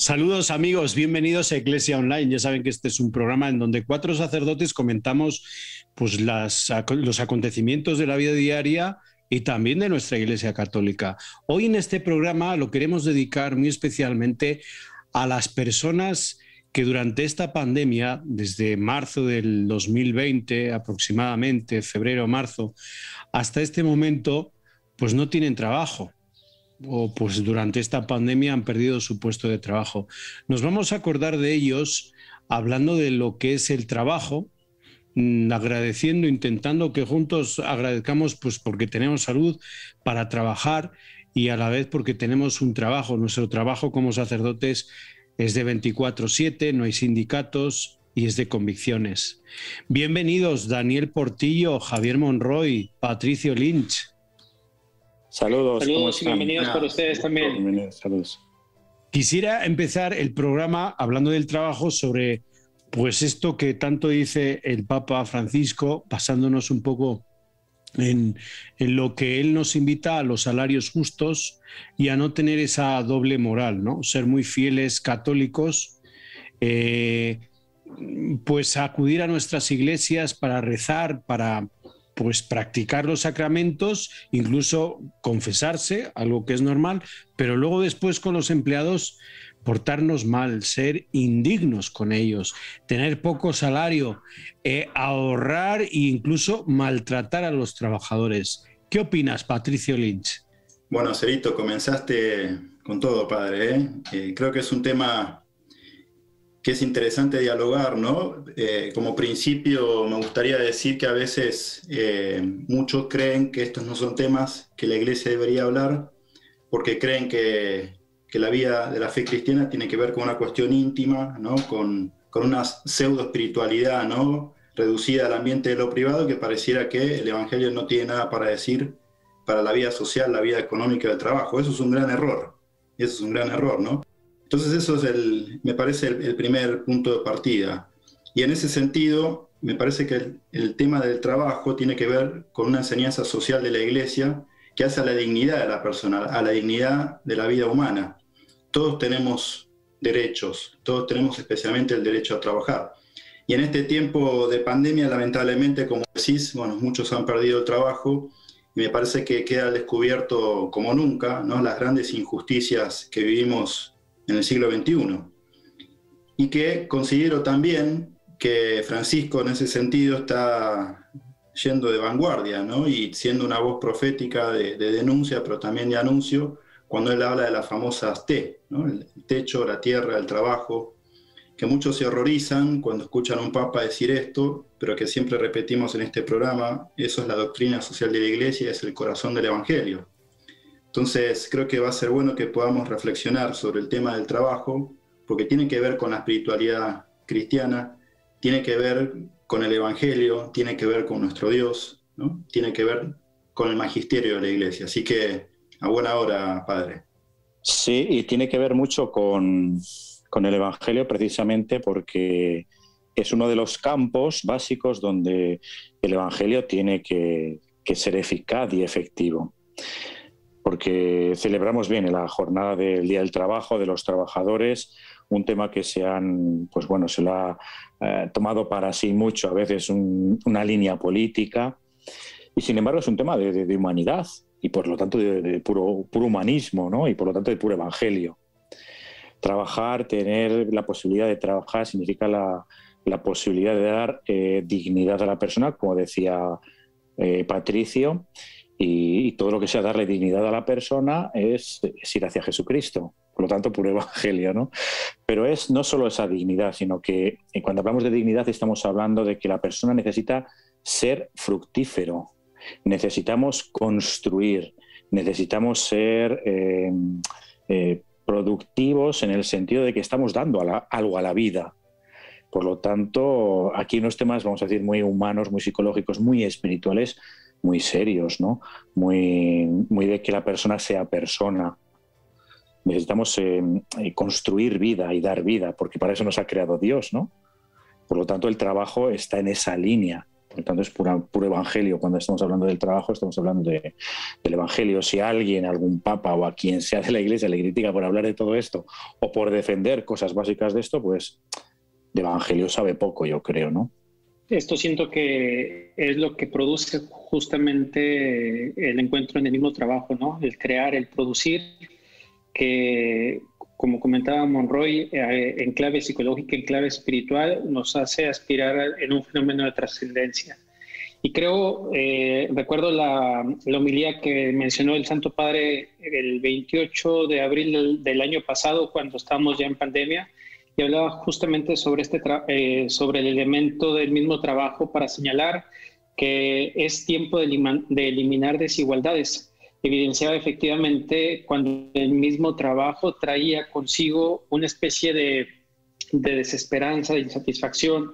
Saludos amigos, bienvenidos a Iglesia Online. Ya saben que este es un programa en donde cuatro sacerdotes comentamos pues, los acontecimientos de la vida diaria y también de nuestra Iglesia Católica. Hoy en este programa lo queremos dedicar muy especialmente a las personas que durante esta pandemia, desde marzo del 2020 aproximadamente, febrero o marzo, hasta este momento, pues no tienen trabajo. O pues durante esta pandemia han perdido su puesto de trabajo. Nos vamos a acordar de ellos hablando de lo que es el trabajo, agradeciendo, intentando que juntos agradezcamos pues porque tenemos salud para trabajar y a la vez porque tenemos un trabajo. Nuestro trabajo como sacerdotes es de 24/7, no hay sindicatos y es de convicciones. Bienvenidos Daniel Portillo, Javier Monroy, Patricio Lynch. Saludos y bienvenidos por ustedes también. Bienvenidos, saludos. Quisiera empezar el programa hablando del trabajo sobre pues esto que tanto dice el Papa Francisco, basándonos un poco en lo que él nos invita a los salarios justos y a no tener esa doble moral, ¿no? Ser muy fieles católicos, pues acudir a nuestras iglesias para rezar, para pues practicar los sacramentos, incluso confesarse, algo que es normal, pero luego después con los empleados portarnos mal, ser indignos con ellos, tener poco salario, ahorrar e incluso maltratar a los trabajadores. ¿Qué opinas, Patricio Lynch? Bueno, Cerito, comenzaste con todo, padre, creo que es un tema que es interesante dialogar, ¿no? Como principio me gustaría decir que a veces muchos creen que estos no son temas que la Iglesia debería hablar porque creen que la vida de la fe cristiana tiene que ver con una cuestión íntima, ¿no? Con una pseudo espiritualidad, ¿no? Reducida al ambiente de lo privado, que pareciera que el Evangelio no tiene nada para decir para la vida social, la vida económica del trabajo. Eso es un gran error, ¿no? Entonces eso es me parece el primer punto de partida. Y en ese sentido, me parece que el tema del trabajo tiene que ver con una enseñanza social de la Iglesia que hace a la dignidad de la persona, a la dignidad de la vida humana. Todos tenemos derechos, todos tenemos especialmente el derecho a trabajar. Y en este tiempo de pandemia, lamentablemente, como decís, bueno, muchos han perdido el trabajo y me parece que queda al descubierto como nunca, ¿no? Las grandes injusticias que vivimos en el siglo XXI. Y que considero también que Francisco en ese sentido está yendo de vanguardia, ¿no? Y siendo una voz profética de denuncia, pero también de anuncio, cuando él habla de las famosas T, ¿no? El techo, la tierra, el trabajo, que muchos se horrorizan cuando escuchan a un papa decir esto, pero que siempre repetimos en este programa, eso es la doctrina social de la Iglesia, es el corazón del Evangelio. Entonces creo que va a ser bueno que podamos reflexionar sobre el tema del trabajo, porque tiene que ver con la espiritualidad cristiana, tiene que ver con el Evangelio, tiene que ver con nuestro Dios, ¿no? Tiene que ver con el magisterio de la Iglesia. Así que a buena hora, padre. Sí, y tiene que ver mucho con el Evangelio precisamente porque es uno de los campos básicos donde el Evangelio tiene que ser eficaz y efectivo. Porque celebramos bien en la jornada del Día del Trabajo, de los trabajadores, un tema que se lo ha tomado para sí mucho, a veces una línea política, y sin embargo es un tema de humanidad y por lo tanto de puro humanismo, ¿no? Y por lo tanto de puro evangelio. Trabajar, tener la posibilidad de trabajar significa la posibilidad de dar dignidad a la persona, como decía Patricio, y todo lo que sea darle dignidad a la persona es ir hacia Jesucristo, por lo tanto puro evangelio, ¿no? Pero es no solo esa dignidad, sino que cuando hablamos de dignidad estamos hablando de que la persona necesita ser fructífero, necesitamos construir, necesitamos ser productivos en el sentido de que estamos dando algo a la vida. Por lo tanto, aquí unos temas, vamos a decir, muy humanos, muy psicológicos, muy espirituales, muy serios, ¿no? Muy de que la persona sea persona. Necesitamos construir vida y dar vida, porque para eso nos ha creado Dios, ¿no? Por lo tanto, el trabajo está en esa línea Por lo tanto, es puro evangelio. Cuando estamos hablando del trabajo, estamos hablando del evangelio. Si alguien, algún papa o a quien sea de la Iglesia le critica por hablar de todo esto o por defender cosas básicas de esto, pues de evangelio sabe poco, yo creo, ¿no? Esto siento que es lo que produce justamente el encuentro en el mismo trabajo, ¿no? El crear, el producir, que, como comentaba Monroy, en clave psicológica, en clave espiritual, nos hace aspirar en un fenómeno de trascendencia. Y creo, recuerdo la homilía que mencionó el Santo Padre el 28 de abril del año pasado, cuando estábamos ya en pandemia, y hablaba justamente sobre, sobre el elemento del mismo trabajo para señalar que es tiempo de eliminar desigualdades. Evidenciaba efectivamente cuando el mismo trabajo traía consigo una especie de desesperanza, de insatisfacción.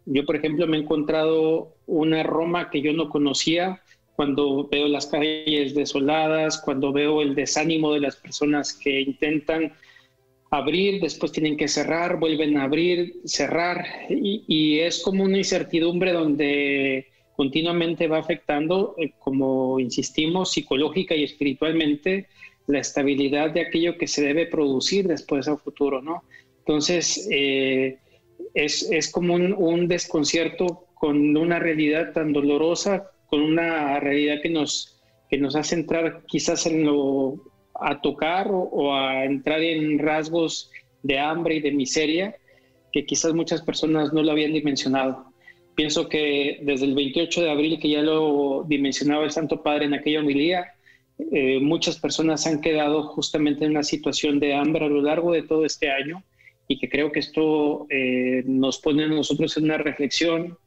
Yo, por ejemplo, me he encontrado una Roma que yo no conocía cuando veo las calles desoladas, cuando veo el desánimo de las personas que intentan abrir, después tienen que cerrar, vuelven a abrir, cerrar, y es como una incertidumbre donde continuamente va afectando, como insistimos, psicológica y espiritualmente, la estabilidad de aquello que se debe producir después a futuro, ¿no? Entonces, es como un desconcierto con una realidad tan dolorosa, con una realidad que nos hace entrar quizás a tocar o a entrar en rasgos de hambre y de miseria que quizás muchas personas no lo habían dimensionado. Pienso que desde el 28 de abril, que ya lo dimensionaba el Santo Padre en aquella homilía, muchas personas han quedado justamente en una situación de hambre a lo largo de todo este año, y que creo que esto nos pone a nosotros en una reflexión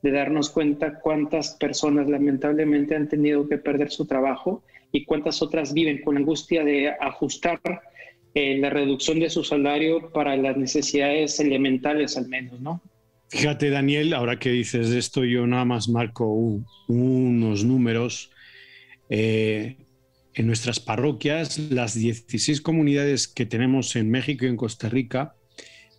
de darnos cuenta cuántas personas lamentablemente han tenido que perder su trabajo y cuántas otras viven con la angustia de ajustar la reducción de su salario para las necesidades elementales al menos, ¿no? Fíjate, Daniel, ahora que dices esto, yo nada más marco unos números. En nuestras parroquias, las 16 comunidades que tenemos en México y en Costa Rica,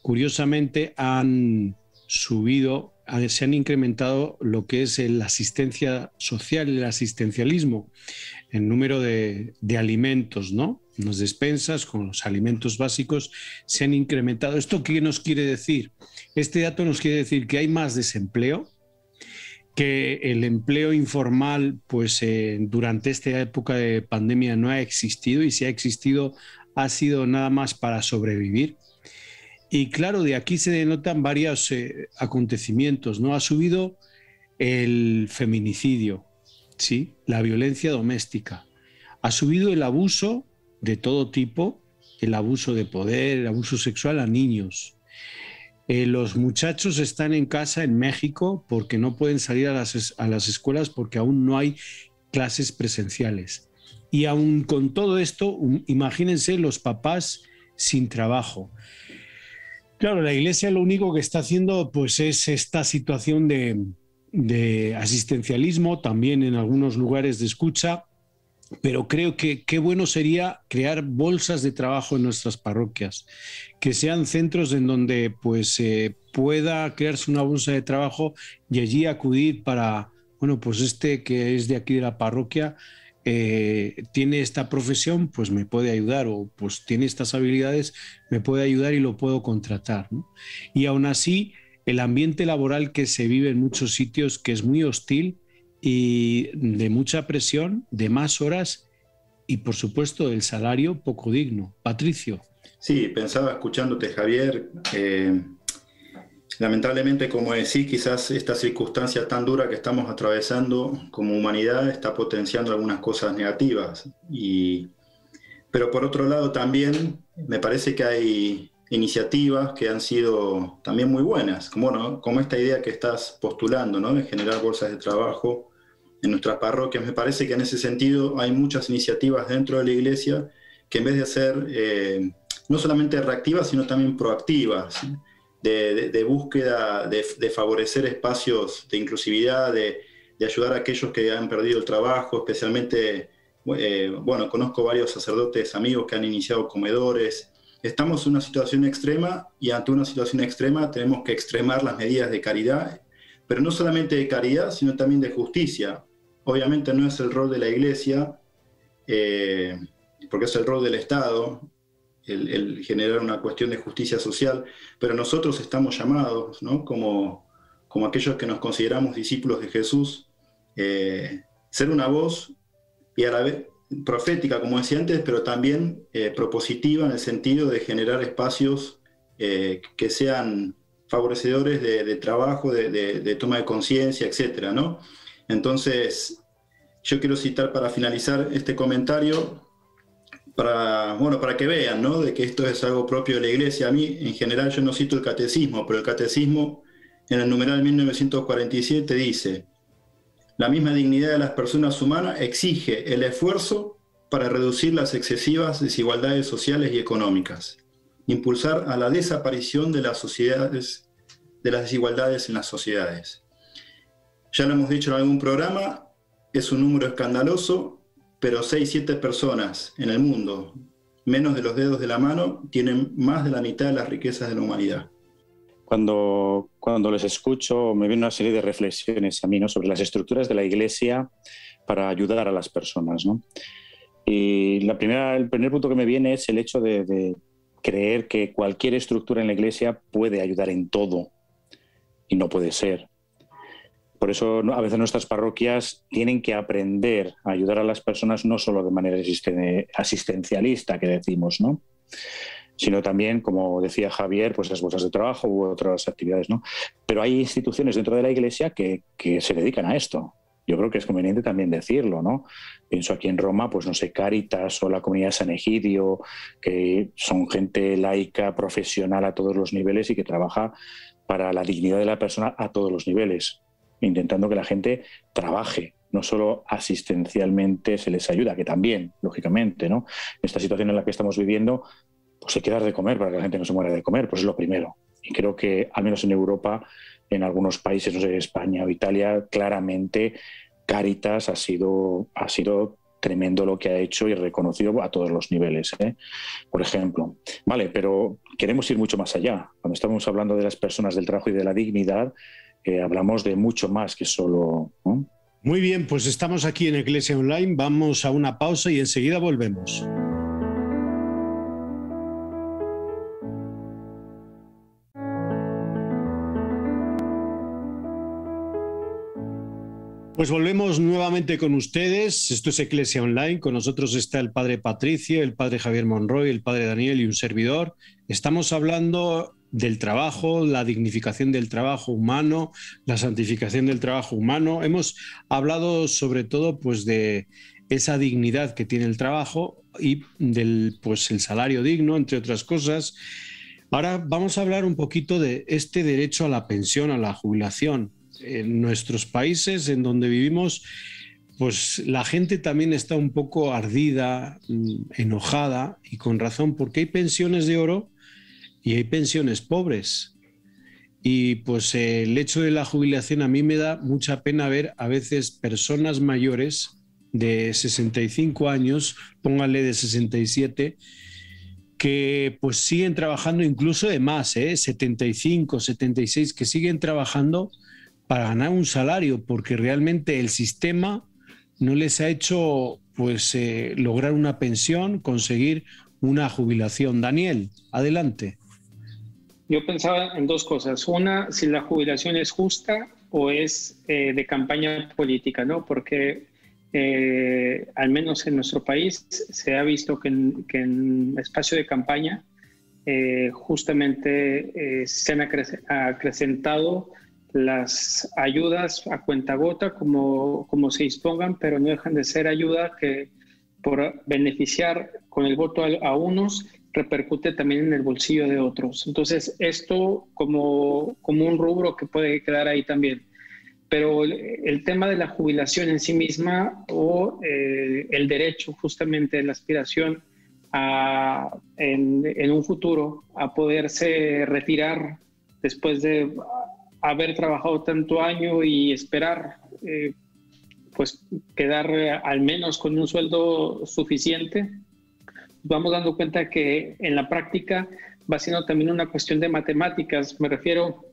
curiosamente han subido, se han incrementado lo que es la asistencia social, el asistencialismo, el número de alimentos, ¿no? Las despensas con los alimentos básicos se han incrementado. ¿Esto qué nos quiere decir? Este dato nos quiere decir que hay más desempleo, que el empleo informal, pues durante esta época de pandemia no ha existido, y si ha existido ha sido nada más para sobrevivir. Y claro, de aquí se denotan varios acontecimientos, ¿no? Ha subido el feminicidio, ¿sí? La violencia doméstica. Ha subido el abuso de todo tipo, el abuso de poder, el abuso sexual a niños. Los muchachos están en casa en México porque no pueden salir a las escuelas porque aún no hay clases presenciales. Y aún con todo esto, imagínense los papás sin trabajo. Claro, la Iglesia lo único que está haciendo pues es esta situación de asistencialismo, también en algunos lugares de escucha, pero creo que qué bueno sería crear bolsas de trabajo en nuestras parroquias, que sean centros en donde pues pueda crearse una bolsa de trabajo y allí acudir para, bueno, pues este que es de aquí de la parroquia tiene esta profesión, pues me puede ayudar, o pues tiene estas habilidades, me puede ayudar y lo puedo contratar, ¿no? Y aún así, el ambiente laboral que se vive en muchos sitios, que es muy hostil y de mucha presión, de más horas y, por supuesto, el salario poco digno. Patricio. Sí, pensaba escuchándote, Javier. Lamentablemente, como decís, quizás esta circunstancia tan dura que estamos atravesando como humanidad está potenciando algunas cosas negativas. Pero por otro lado también me parece que hay iniciativas que han sido también muy buenas, como esta idea que estás postulando, ¿no? De generar bolsas de trabajo en nuestras parroquias. Me parece que en ese sentido hay muchas iniciativas dentro de la Iglesia que en vez de ser no solamente reactivas, sino también proactivas, ¿sí? De búsqueda de favorecer espacios de inclusividad, de ayudar a aquellos que han perdido el trabajo, especialmente, conozco varios sacerdotes amigos que han iniciado comedores. Estamos en una situación extrema y ante una situación extrema tenemos que extremar las medidas de caridad, pero no solamente de caridad, sino también de justicia. Obviamente no es el rol de la Iglesia, porque es el rol del Estado, el generar una cuestión de justicia social, pero nosotros estamos llamados, ¿no? como aquellos que nos consideramos discípulos de Jesús, ser una voz y a la vez profética, como decía antes, pero también propositiva en el sentido de generar espacios que sean favorecedores de trabajo, de toma de conciencia, etcétera, ¿no? Entonces, yo quiero citar para finalizar este comentario, para que vean, ¿no?, de que esto es algo propio de la Iglesia. A mí, en general, yo no cito el catecismo, pero el catecismo, en el numeral 1947, dice: la misma dignidad de las personas humanas exige el esfuerzo para reducir las excesivas desigualdades sociales y económicas, impulsar a la desaparición de las desigualdades en las sociedades. Ya lo hemos dicho en algún programa, es un número escandaloso, pero 6-7 personas en el mundo, menos de los dedos de la mano, tienen más de la mitad de las riquezas de la humanidad. Cuando les escucho, me viene una serie de reflexiones a mí, ¿no?, sobre las estructuras de la Iglesia para ayudar a las personas, ¿no? Y el primer punto que me viene es el hecho de creer que cualquier estructura en la Iglesia puede ayudar en todo, y no puede ser. Por eso a veces nuestras parroquias tienen que aprender a ayudar a las personas no solo de manera asistencialista, que decimos, ¿no?, sino también, como decía Javier, pues las bolsas de trabajo u otras actividades, ¿no? Pero hay instituciones dentro de la Iglesia que se dedican a esto. Yo creo que es conveniente también decirlo, ¿no? Pienso aquí en Roma, pues no sé, Cáritas o la Comunidad de San Egidio, que son gente laica, profesional a todos los niveles y que trabaja para la dignidad de la persona a todos los niveles, intentando que la gente trabaje, no solo asistencialmente se les ayuda, que también, lógicamente, ¿no? Esta situación en la que estamos viviendo, pues hay que dar de comer para que la gente no se muera de comer, pues es lo primero. Y creo que, al menos en Europa, en algunos países, no sé, España o Italia, claramente Cáritas ha sido tremendo lo que ha hecho y reconocido a todos los niveles, ¿eh? Por ejemplo. Vale, pero queremos ir mucho más allá. Cuando estamos hablando de las personas, del trabajo y de la dignidad, hablamos de mucho más que solo, ¿no? Muy bien, pues estamos aquí en Iglesia Online, vamos a una pausa y enseguida volvemos. Pues volvemos nuevamente con ustedes. Esto es Iglesia Online. Con nosotros está el padre Patricio, el padre Javier Monroy, el padre Daniel y un servidor. Estamos hablando del trabajo, la dignificación del trabajo humano, la santificación del trabajo humano. Hemos hablado sobre todo pues de esa dignidad que tiene el trabajo y del pues el salario digno, entre otras cosas. Ahora vamos a hablar un poquito de este derecho a la pensión, a la jubilación. En nuestros países en donde vivimos, pues la gente también está un poco ardida, enojada, y con razón, porque hay pensiones de oro y hay pensiones pobres. Y pues el hecho de la jubilación, a mí me da mucha pena ver a veces personas mayores de 65 años, póngale de 67, que pues siguen trabajando incluso de más, 75, 76, que siguen trabajando para ganar un salario, porque realmente el sistema no les ha hecho pues lograr una pensión, conseguir una jubilación. Daniel, adelante. Yo pensaba en dos cosas. Una, si la jubilación es justa o es de campaña política, ¿no? Porque al menos en nuestro país se ha visto que en espacio de campaña justamente se han acrecentado las ayudas a cuentagota como se dispongan, pero no dejan de ser ayuda que por beneficiar con el voto a unos repercute también en el bolsillo de otros. Entonces esto como un rubro que puede quedar ahí también. Pero el tema de la jubilación en sí misma o el derecho justamente de la aspiración en un futuro a poderse retirar después de haber trabajado tanto año y esperar pues quedar al menos con un sueldo suficiente, vamos dando cuenta que en la práctica va siendo también una cuestión de matemáticas. Me refiero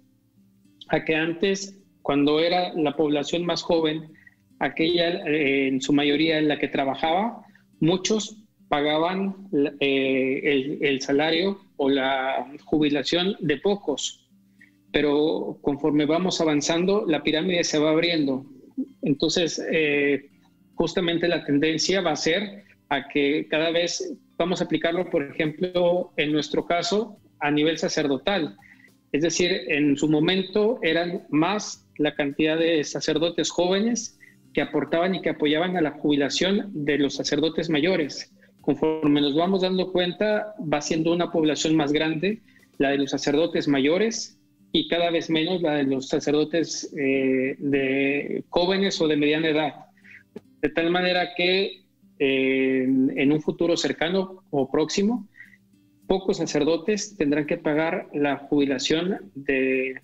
a que antes cuando era la población más joven, aquella en su mayoría en la que trabajaba, muchos pagaban el salario o la jubilación de pocos, pero conforme vamos avanzando, la pirámide se va abriendo. Entonces, justamente la tendencia va a ser a que cada vez vamos a aplicarlo, por ejemplo, en nuestro caso, a nivel sacerdotal. Es decir, en su momento eran más la cantidad de sacerdotes jóvenes que aportaban y que apoyaban a la jubilación de los sacerdotes mayores. Conforme nos vamos dando cuenta, va siendo una población más grande la de los sacerdotes mayores y cada vez menos la de los sacerdotes de jóvenes o de mediana edad. De tal manera que en un futuro cercano o próximo, pocos sacerdotes tendrán que pagar la jubilación de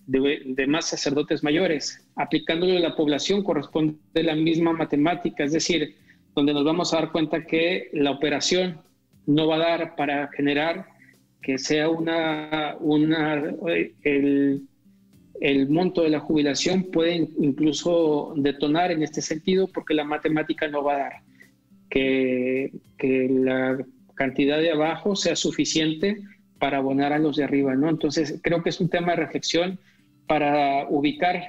más sacerdotes mayores. Aplicándolo a la población corresponde la misma matemática, es decir, donde nos vamos a dar cuenta que la operación no va a dar para generar que sea el monto de la jubilación puede incluso detonar en este sentido porque la matemática no va a dar que la cantidad de abajo sea suficiente para abonar a los de arriba, ¿no? Entonces creo que es un tema de reflexión para ubicar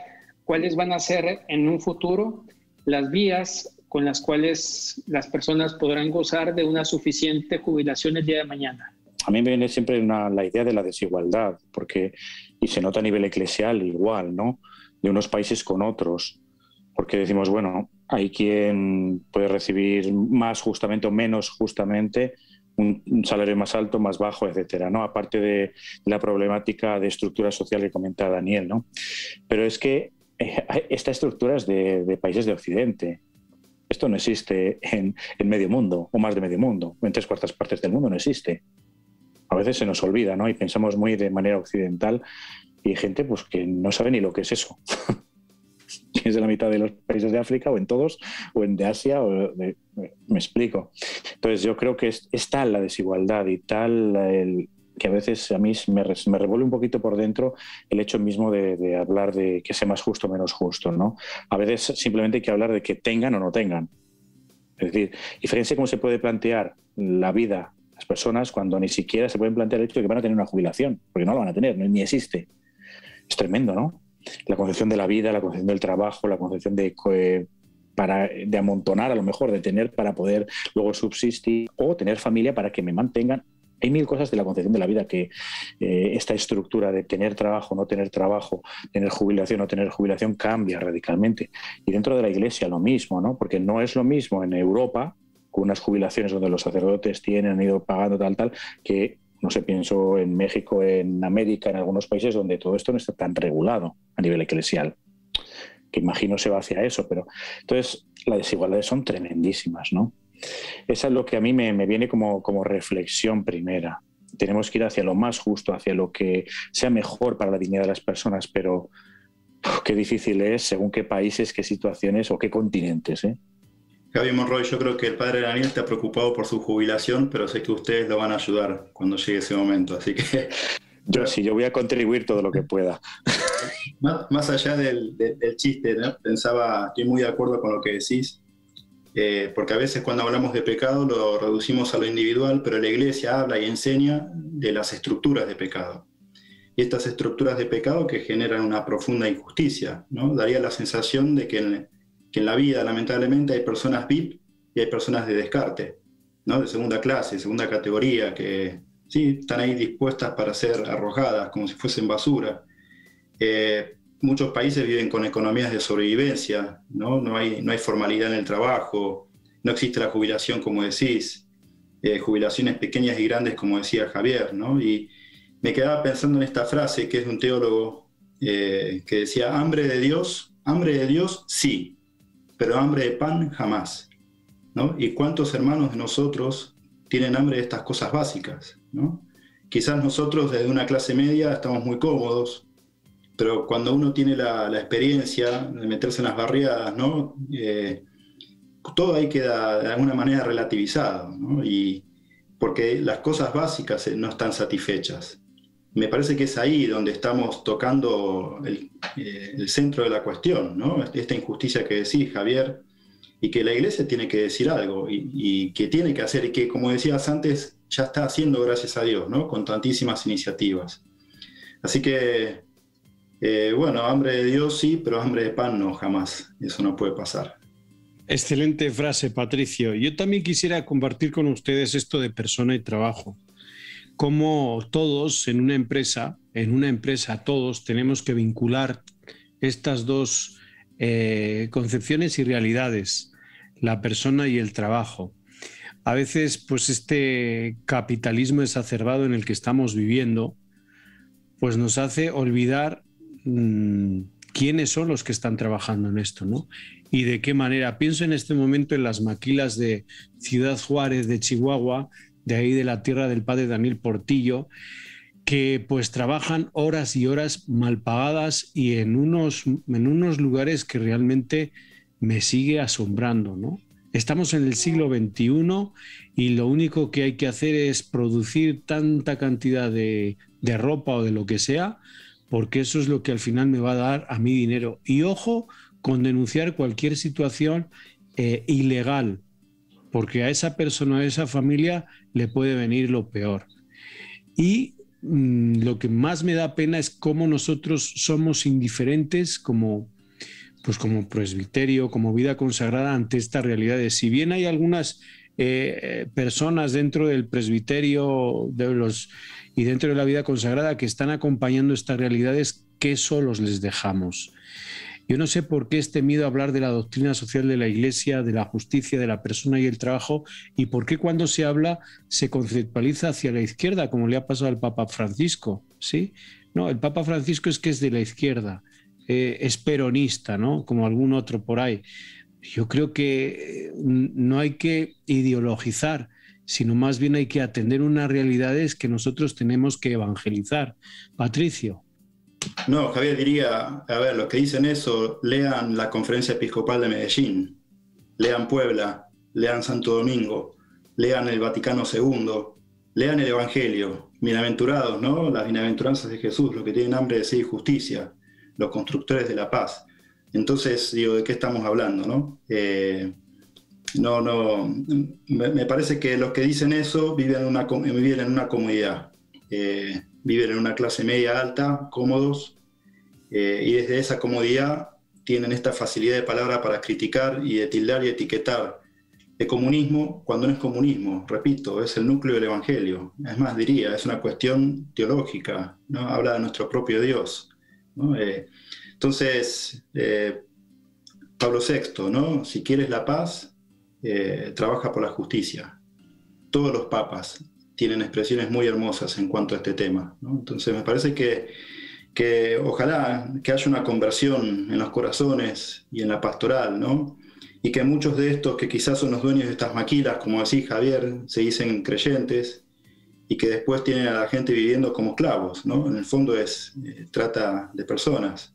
cuáles van a ser en un futuro las vías con las cuales las personas podrán gozar de una suficiente jubilación el día de mañana. A mí me viene siempre la idea de la desigualdad, y se nota a nivel eclesial igual, ¿no? De unos países con otros, porque decimos, bueno, hay quien puede recibir más justamente o menos justamente, un salario más alto, más bajo, etcétera, ¿no? Aparte de la problemática de estructura social que comenta Daniel, ¿no? Pero es que esta estructura es de países de Occidente. Esto no existe en medio mundo, o más de medio mundo, en 3/4 partes del mundo no existe. A veces se nos olvida, ¿no? Y pensamos muy de manera occidental y hay gente pues, que no sabe ni lo que es eso. Es de la mitad de los países de África, o en todos, o en de Asia, me explico. Entonces yo creo que es tal la desigualdad y tal que a veces a mí me revuelve un poquito por dentro el hecho mismo de hablar de que sea más justo o menos justo, ¿no? A veces simplemente hay que hablar de que tengan o no tengan. Es decir, y fíjense cómo se puede plantear la vida las personas cuando ni siquiera se pueden plantear el hecho de que van a tener una jubilación, porque no la van a tener, ni existe. Es tremendo, ¿no? La concepción de la vida, la concepción del trabajo, la concepción de amontonar, a lo mejor, de tener para poder luego subsistir o tener familia para que me mantengan. Hay mil cosas de la concepción de la vida que esta estructura de tener trabajo, no tener trabajo, tener jubilación, no tener jubilación cambia radicalmente. Y dentro de la Iglesia lo mismo, ¿no? Porque no es lo mismo en Europa, con unas jubilaciones donde los sacerdotes han ido pagando tal, que no sé, pienso en México, en América, en algunos países donde todo esto no está tan regulado a nivel eclesial, que imagino se va hacia eso, pero entonces las desigualdades son tremendísimas, ¿no? Eso es lo que a mí me viene como reflexión primera. Tenemos que ir hacia lo más justo, hacia lo que sea mejor para la dignidad de las personas, pero qué difícil es según qué países, qué situaciones o qué continentes, ¿eh? Javi Monroy, yo creo que el padre Daniel está preocupado por su jubilación, pero sé que ustedes lo van a ayudar cuando llegue ese momento, así que... Yo voy a contribuir todo lo que pueda. Más allá del chiste, ¿no? Pensaba, estoy muy de acuerdo con lo que decís, porque a veces cuando hablamos de pecado lo reducimos a lo individual, pero la Iglesia habla y enseña de las estructuras de pecado. Y estas estructuras de pecado que generan una profunda injusticia, ¿no? Daría la sensación de que en la vida, lamentablemente, hay personas VIP y hay personas de descarte, ¿no? De segunda clase, segunda categoría, que sí, están ahí dispuestas para ser arrojadas como si fuesen basura. Muchos países viven con economías de sobrevivencia, ¿no? No hay formalidad en el trabajo, no existe la jubilación, como decís, jubilaciones pequeñas y grandes, como decía Javier, ¿no? Y me quedaba pensando en esta frase que es de un teólogo que decía, hambre de Dios, sí, pero hambre de pan jamás, ¿no? ¿Y cuántos hermanos de nosotros tienen hambre de estas cosas básicas, ¿no? Quizás nosotros desde una clase media estamos muy cómodos, pero cuando uno tiene la experiencia de meterse en las barriadas, ¿no? Todo ahí queda de alguna manera relativizado, ¿no? Y porque las cosas básicas no están satisfechas, me parece que es ahí donde estamos tocando el centro de la cuestión, ¿no? Esta injusticia que decís, Javier, y que la Iglesia tiene que decir algo, y que tiene que hacer, y que, como decías antes, ya está haciendo, gracias a Dios, ¿no? Con tantísimas iniciativas. Así que, bueno, hambre de Dios sí, pero hambre de pan no, jamás. Eso no puede pasar. Excelente frase, Patricio. Yo también quisiera compartir con ustedes esto de persona y trabajo. Como todos en una empresa todos tenemos que vincular estas dos concepciones y realidades, la persona y el trabajo. A veces, pues este capitalismo exacerbado en el que estamos viviendo, pues nos hace olvidar quiénes son los que están trabajando en esto, ¿no? Y de qué manera. Pienso en este momento en las maquilas de Ciudad Juárez, de Chihuahua, de ahí de la tierra del padre Daniel Portillo, que pues trabajan horas y horas mal pagadas y en unos lugares que realmente me sigue asombrando, ¿no? Estamos en el siglo XXI y lo único que hay que hacer es producir tanta cantidad de ropa o de lo que sea, porque eso es lo que al final me va a dar a mí dinero. Y ojo con denunciar cualquier situación ilegal, porque a esa persona, a esa familia le puede venir lo peor. Y lo que más me da pena es cómo nosotros somos indiferentes como presbiterio, como vida consagrada ante estas realidades. Si bien hay algunas personas dentro del presbiterio y dentro de la vida consagrada que están acompañando estas realidades, ¿qué solos les dejamos? Yo no sé por qué este miedo a hablar de la doctrina social de la Iglesia, de la justicia, de la persona y el trabajo, y por qué cuando se habla se conceptualiza hacia la izquierda, como le ha pasado al Papa Francisco, ¿sí? No, el Papa Francisco es que es de la izquierda, es peronista, ¿no? Como algún otro por ahí. Yo creo que no hay que ideologizar, sino más bien hay que atender unas realidades que nosotros tenemos que evangelizar. Patricio. No, Javier, diría, a ver, los que dicen eso, lean la Conferencia Episcopal de Medellín, lean Puebla, lean Santo Domingo, lean el Vaticano II, lean el Evangelio, bienaventurados, ¿no? Las bienaventuranzas de Jesús, los que tienen hambre de sed y justicia, los constructores de la paz. Entonces, digo, ¿de qué estamos hablando, no? Me parece que los que dicen eso viven en una comodidad. Viven en una clase media alta, cómodos, y desde esa comodidad tienen esta facilidad de palabra para criticar y de tildar y etiquetar de comunismo cuando no es comunismo. Repito, es el núcleo del Evangelio. Es más, diría, es una cuestión teológica, ¿no? Habla de nuestro propio Dios, ¿no? Entonces, Pablo VI, ¿no? Si quieres la paz, trabaja por la justicia. Todos los papas tienen expresiones muy hermosas en cuanto a este tema, ¿no? Entonces me parece que ojalá que haya una conversión en los corazones y en la pastoral, ¿no? Y que muchos de estos que quizás son los dueños de estas maquilas, como decís, Javier, se dicen creyentes y que después tienen a la gente viviendo como esclavos, ¿no? En el fondo es trata de personas.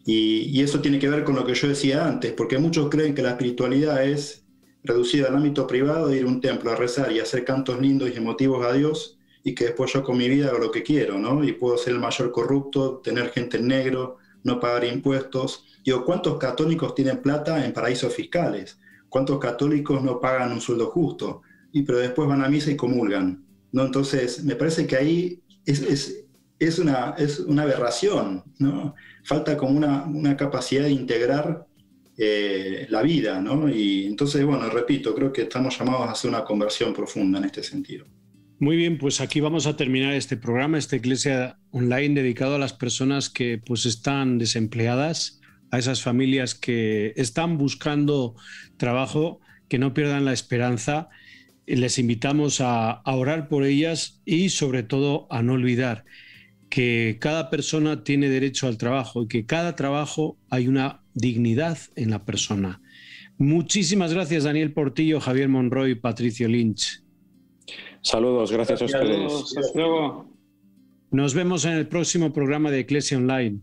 Y eso tiene que ver con lo que yo decía antes, porque muchos creen que la espiritualidad es reducida al ámbito privado de ir a un templo a rezar y hacer cantos lindos y emotivos a Dios, y que después yo con mi vida hago lo que quiero, ¿no? Y puedo ser el mayor corrupto, tener gente en negro, no pagar impuestos. Digo, ¿cuántos católicos tienen plata en paraísos fiscales? ¿Cuántos católicos no pagan un sueldo justo? Pero después van a misa y comulgan, ¿no? Entonces, me parece que ahí es una aberración, ¿no? Falta como una capacidad de integrar la vida, ¿no? Y entonces, bueno, repito, creo que estamos llamados a hacer una conversión profunda en este sentido. Muy bien, pues aquí vamos a terminar este programa, esta Iglesia Online dedicado a las personas que pues están desempleadas, a esas familias que están buscando trabajo, que no pierdan la esperanza. Les invitamos a orar por ellas y sobre todo a no olvidar que cada persona tiene derecho al trabajo y que cada trabajo hay una dignidad en la persona. Muchísimas gracias, Daniel Portillo, Javier Monroy y Patricio Lynch. Saludos, gracias a ustedes. Saludos, hasta luego. Nos vemos en el próximo programa de Iglesia Online.